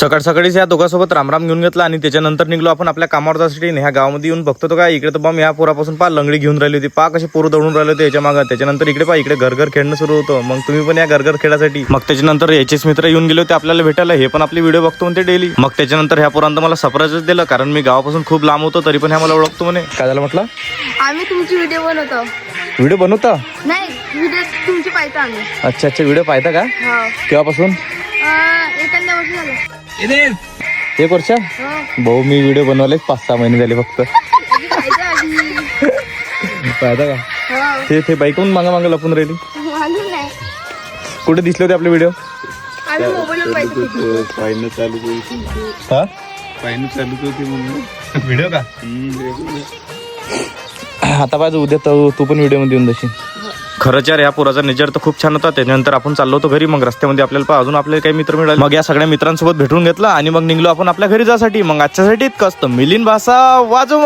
सकाळ सकाळीच या दोघांसोबत रामराम घेऊन घेतला आणि त्याच्यानंतर निघलो आपण आपल्या कामावर जाण्यासाठी. ह्या गावामध्ये येऊन बघतो तो काय इकडे तर बॉम्ब ह्या पोरापासून पा लंगडी घेऊन राहिली होती, पा कशी पोरं दौडून राहिले होते याच्या मागं. त्याच्यानंतर इकडे पा इकडे घर खेळणं सुरू होतं. मग तुम्ही पण या घर खेळासाठी. मग त्याच्यानंतर याचेच मित्र येऊन गेले होते आपल्याला भेटायला. हे पण आपली व्हिडिओ बघतो म्हणते डेली. मग त्याच्यानंतर ह्या पोरांत मला सरप्राईजच दिलं, कारण मी गावापासून खूप लांब होतो तरी पण ह्या मला ओळखतो म्हणे. काय झालं म्हटलं? आम्ही तुमची व्हिडिओ बनवतो. व्हिडिओ बनवता? नाही, व्हिडिओ तुमची पाहतो आम्ही. अच्छा अच्छा, व्हिडिओ पाहता का? हो. केव्हापासून? एखाद्या वर्ष झालं. 1 वर्ष? हो. भाऊ मी व्हिडिओ बनवले 5-6 महिने झाले फक्त. आधी पाहिजे आधी. पाहता का? हो. ते बाईकहून मागं लपून राहिली. मालूम नाही. कुठे दिसले होते आपले व्हिडिओ? आम्ही मोबाईलवर पाहिजे. पाहिलं चालू होती. हा पाहिलं चालू होती म्हणून व्हिडिओ का? आता पाहिजे उद्या तू पण व्हिडिओ मध्ये येऊन जाशील. खरंच यार, या पोराचा नेचर तर खूप छान होता. त्याच्यानंतर आपण चाललो होतो घरी. मग रस्त्यामध्ये आपल्याला अजून आपले काही मित्र मिळाले. मग या सगळ्या मित्रांसोबत भेटून घेतला आणि मग निघलो आपण आपल्या घरी जासाठी. मग आजच्यासाठी इतकंच. मिलिंद भाषा वाजव.